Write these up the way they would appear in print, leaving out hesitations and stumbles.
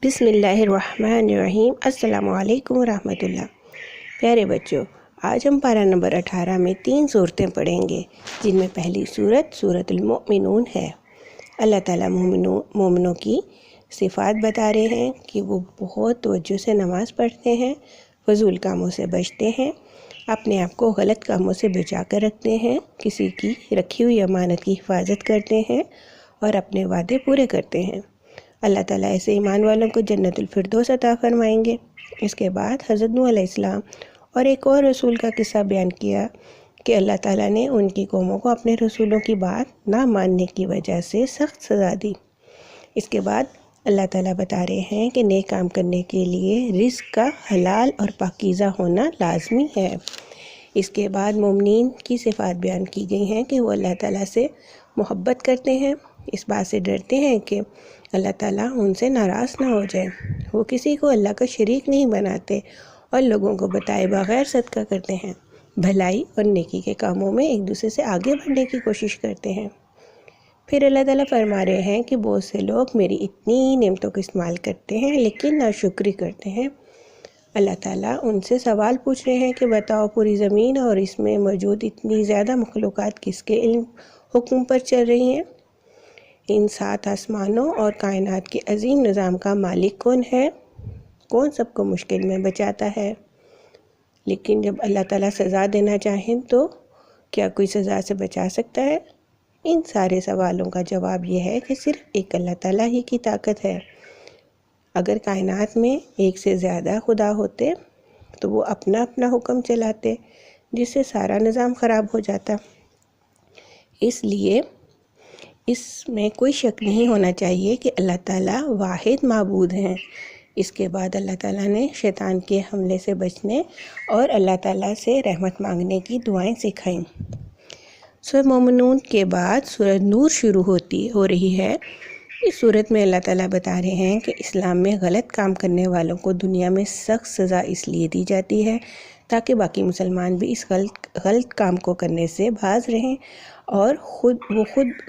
بسم اللہ الرحمن الرحیم۔ السلام علیکم ورحمۃ اللہ۔ پیارے بچوں، آج ہم پارہ نمبر 18 میں 3 صورتیں پڑھیں گے، جن میں پہلی صورت سورۃ المؤمنون ہے۔ اللہ تعالیٰ مومنوں کی صفات بتا رہے ہیں کہ وہ بہت توجہ سے نماز پڑھتے ہیں، فضول کاموں سے بچتے ہیں، اپنے آپ کو غلط کاموں سے بچا کر رکھتے ہیں، کسی کی رکھی ہوئی امانت کی حفاظت کرتے ہیں اور اپنے وعدے پورے کرتے ہیں۔ اللہ تعالیٰ ایسے ایمان والوں کو جنت الفردوس عطا فرمائیں گے۔ اس کے بعد حضرت نوح علیہ السلام اور ایک اور رسول کا قصہ بیان کیا کہ اللہ تعالیٰ نے ان کی قوموں کو اپنے رسولوں کی بات نہ ماننے کی وجہ سے سخت سزا دی۔ اس کے بعد اللہ تعالیٰ بتا رہے ہیں کہ نیک کام کرنے کے لیے رزق کا حلال اور پاکیزہ ہونا لازمی ہے۔ اس کے بعد مومنین کی صفات بیان کی گئی ہیں کہ وہ اللہ تعالیٰ سے محبت کرتے ہیں، اس بات سے ڈرتے ہیں کہ اللہ تعالیٰ ان سے ناراض نہ ہو جائے، وہ کسی کو اللہ کا شریک نہیں بناتے اور لوگوں کو بتائے بغیر صدقہ کرتے ہیں، بھلائی اور نیکی کے کاموں میں ایک دوسرے سے آگے بڑھنے کی کوشش کرتے ہیں۔ پھر اللہ تعالیٰ فرما رہے ہیں کہ بہت سے لوگ میری اتنی نعمتوں کو استعمال کرتے ہیں لیکن ناشکری کرتے ہیں۔ اللہ تعالیٰ ان سے سوال پوچھ رہے ہیں کہ بتاؤ پوری زمین اور اس میں موجود اتنی زیادہ مخلوقات کس کے علم حکم پر چل رہی ہیں؟ ان 7 آسمانوں اور کائنات کے عظیم نظام کا مالک کون ہے؟ کون سب کو مشکل میں بچاتا ہے؟ لیکن جب اللہ تعالیٰ سزا دینا چاہیں تو کیا کوئی سزا سے بچا سکتا ہے؟ ان سارے سوالوں کا جواب یہ ہے کہ صرف ایک اللہ تعالیٰ ہی کی طاقت ہے۔ اگر کائنات میں ایک سے زیادہ خدا ہوتے تو وہ اپنا اپنا حکم چلاتے، جس سے سارا نظام خراب ہو جاتا۔ اس لیے اس میں کوئی شک نہیں ہونا چاہیے کہ اللہ تعالیٰ واحد معبود ہیں۔ اس کے بعد اللہ تعالیٰ نے شیطان کے حملے سے بچنے اور اللہ تعالیٰ سے رحمت مانگنے کی دعائیں سکھائیں۔ سورۃ مومنون کے بعد سورۃ نور شروع ہو رہی ہے۔ اس صورت میں اللہ تعالیٰ بتا رہے ہیں کہ اسلام میں غلط کام کرنے والوں کو دنیا میں سخت سزا اس لیے دی جاتی ہے تاکہ باقی مسلمان بھی اس غلط کام کو کرنے سے باز رہیں، اور خود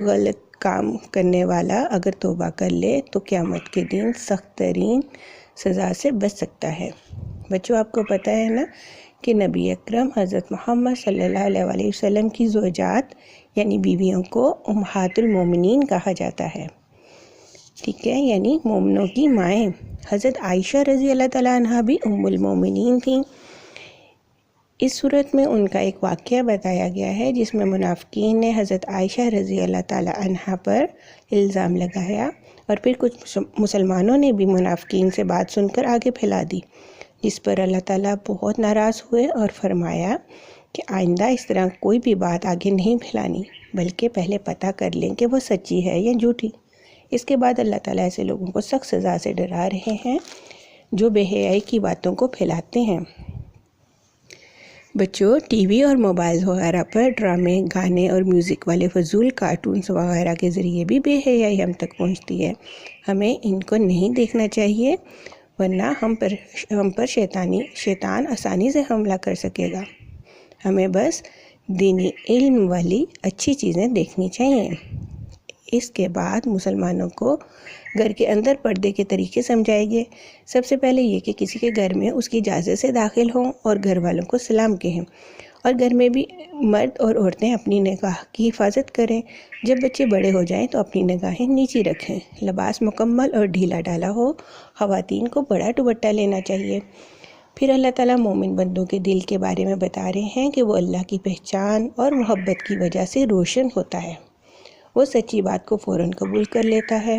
غلط کام کرنے والا اگر توبہ کر لے تو قیامت کے دن سخت ترین سزا سے بچ سکتا ہے۔ بچوں، آپ کو پتہ ہے نا کہ نبی اکرم حضرت محمد صلی اللہ علیہ وسلم کی زوجات یعنی بیویوں کو امہات المومنین کہا جاتا ہے، ٹھیک ہے، یعنی مومنوں کی مائیں۔ حضرت عائشہ رضی اللہ تعالیٰ عنہ بھی ام المومنین تھیں۔ اس صورت میں ان کا ایک واقعہ بتایا گیا ہے جس میں منافقین نے حضرت عائشہ رضی اللہ تعالیٰ عنہ پر الزام لگایا، اور پھر کچھ مسلمانوں نے بھی منافقین سے بات سن کر آگے پھیلا دی، جس پر اللہ تعالیٰ بہت ناراض ہوئے اور فرمایا کہ آئندہ اس طرح کوئی بھی بات آگے نہیں پھیلانی، بلکہ پہلے پتہ کر لیں کہ وہ سچی ہے یا جھوٹی۔ اس کے بعد اللہ تعالیٰ ایسے لوگوں کو سخت سزا سے ڈرا رہے ہیں جو بے حیائی کی باتوں کو پھیلاتے ہیں۔ بچوں، ٹی وی اور موبائل وغیرہ پر ڈرامے، گانے اور میوزک والے فضول کارٹونز وغیرہ کے ذریعے بھی بے حیائی ہم تک پہنچتی ہے۔ ہمیں ان کو نہیں دیکھنا چاہیے، ورنہ ہم پر شیطان آسانی سے حملہ کر سکے گا۔ ہمیں بس دینی علم والی اچھی چیزیں دیکھنی چاہیے۔ اس کے بعد مسلمانوں کو گھر کے اندر پردے کے طریقے سمجھائے گئے۔ سب سے پہلے یہ کہ کسی کے گھر میں اس کی اجازت سے داخل ہوں اور گھر والوں کو سلام کہیں، اور گھر میں بھی مرد اور عورتیں اپنی نگاہ کی حفاظت کریں۔ جب بچے بڑے ہو جائیں تو اپنی نگاہیں نیچی رکھیں، لباس مکمل اور ڈھیلا ڈالا ہو، خواتین کو بڑا دوپٹہ لینا چاہیے۔ پھر اللہ تعالیٰ مومن بندوں کے دل کے بارے میں بتا رہے ہیں کہ وہ اللہ کی پہچان اور محبت کی وجہ سے روشن ہوتا ہے، وہ سچی بات کو فوراً قبول کر لیتا ہے۔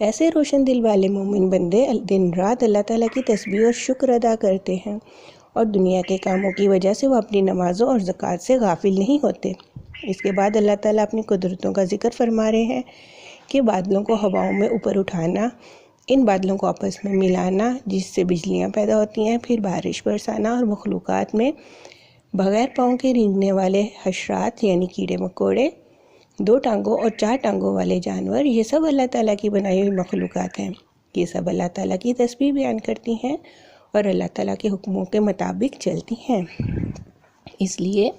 ایسے روشن دل والے مومن بندے دن رات اللہ تعالیٰ کی تسبیح اور شکر ادا کرتے ہیں، اور دنیا کے کاموں کی وجہ سے وہ اپنی نمازوں اور زکوٰۃ سے غافل نہیں ہوتے۔ اس کے بعد اللہ تعالیٰ اپنی قدرتوں کا ذکر فرما رہے ہیں کہ بادلوں کو ہواؤں میں اوپر اٹھانا، ان بادلوں کو آپس میں ملانا جس سے بجلیاں پیدا ہوتی ہیں، پھر بارش برسانا، اور مخلوقات میں بغیر پاؤں کے رینگنے والے حشرات یعنی کیڑے مکوڑے، 2 ٹانگوں اور 4 ٹانگوں والے جانور، یہ سب اللہ تعالیٰ کی بنائی ہوئی مخلوقات ہیں۔ یہ سب اللہ تعالیٰ کی تسبیح بیان کرتی ہیں اور اللہ تعالیٰ کے حکموں کے مطابق چلتی ہیں۔ اس لیے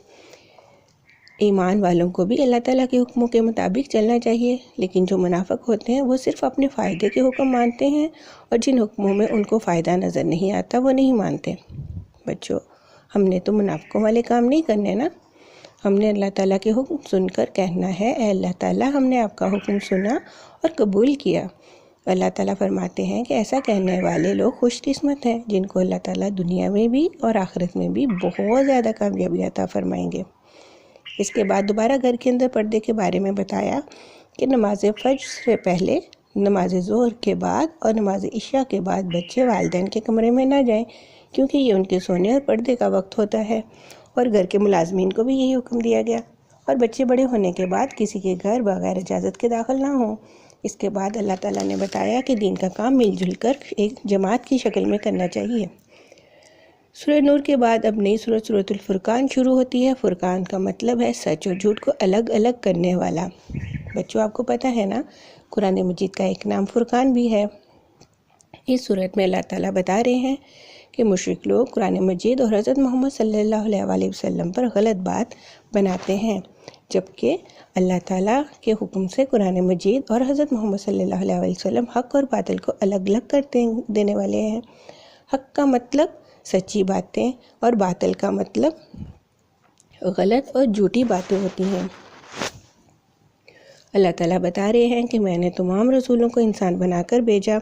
ایمان والوں کو بھی اللہ تعالیٰ کے حکموں کے مطابق چلنا چاہیے، لیکن جو منافق ہوتے ہیں وہ صرف اپنے فائدے کے حکم مانتے ہیں، اور جن حکموں میں ان کو فائدہ نظر نہیں آتا وہ نہیں مانتے۔ بچوں، ہم نے تو منافقوں والے کام نہیں کرنے نا، ہم نے اللہ تعالیٰ کے حکم سن کر کہنا ہے، اے اللہ تعالیٰ ہم نے آپ کا حکم سنا اور قبول کیا۔ اللہ تعالیٰ فرماتے ہیں کہ ایسا کہنے والے لوگ خوش قسمت ہیں جن کو اللہ تعالیٰ دنیا میں بھی اور آخرت میں بھی بہت زیادہ کامیابی عطا فرمائیں گے۔ اس کے بعد دوبارہ گھر کے اندر پردے کے بارے میں بتایا کہ نماز فجر سے پہلے، نماز ظہر کے بعد اور نماز عشاء کے بعد بچے والدین کے کمرے میں نہ جائیں، کیونکہ یہ ان کے سونے اور پردے کا وقت ہوتا ہے، اور گھر کے ملازمین کو بھی یہی حکم دیا گیا، اور بچے بڑے ہونے کے بعد کسی کے گھر بغیر اجازت کے داخل نہ ہوں۔ اس کے بعد اللہ تعالیٰ نے بتایا کہ دین کا کام مل جل کر ایک جماعت کی شکل میں کرنا چاہیے۔ سورہ نور کے بعد اب نئی سورۃ الفرقان شروع ہوتی ہے۔ فرقان کا مطلب ہے سچ اور جھوٹ کو الگ الگ کرنے والا۔ بچوں، آپ کو پتہ ہے نا، قرآن مجید کا ایک نام فرقان بھی ہے۔ اس صورت میں اللہ تعالیٰ بتا رہے ہیں کہ مشرک لوگ قرآن مجید اور حضرت محمد صلی اللہ علیہ وسلم پر غلط بات بناتے ہیں، جبکہ اللہ تعالیٰ کے حکم سے قرآن مجید اور حضرت محمد صلی اللہ علیہ وسلم حق اور باطل کو الگ الگ کر دینے والے ہیں۔ حق کا مطلب سچی باتیں اور باطل کا مطلب غلط اور جھوٹی باتیں ہوتی ہیں۔ اللہ تعالیٰ بتا رہے ہیں کہ میں نے تمام رسولوں کو انسان بنا کر بھیجا،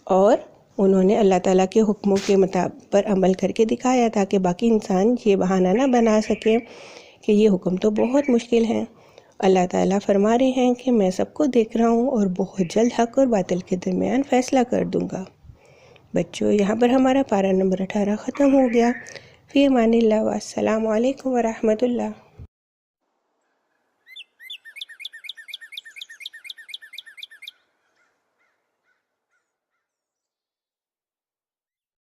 اور انہوں نے اللہ تعالیٰ کے حکموں کے مطابق پر عمل کر کے دکھایا تاکہ باقی انسان یہ بہانہ نہ بنا سکے کہ یہ حکم تو بہت مشکل ہے۔ اللہ تعالیٰ فرما رہے ہیں کہ میں سب کو دیکھ رہا ہوں اور بہت جلد حق اور باطل کے درمیان فیصلہ کر دوں گا۔ بچوں، یہاں پر ہمارا پارہ نمبر 18 ختم ہو گیا۔ فی امان اللہ، والسلام علیکم ورحمۃ اللہ۔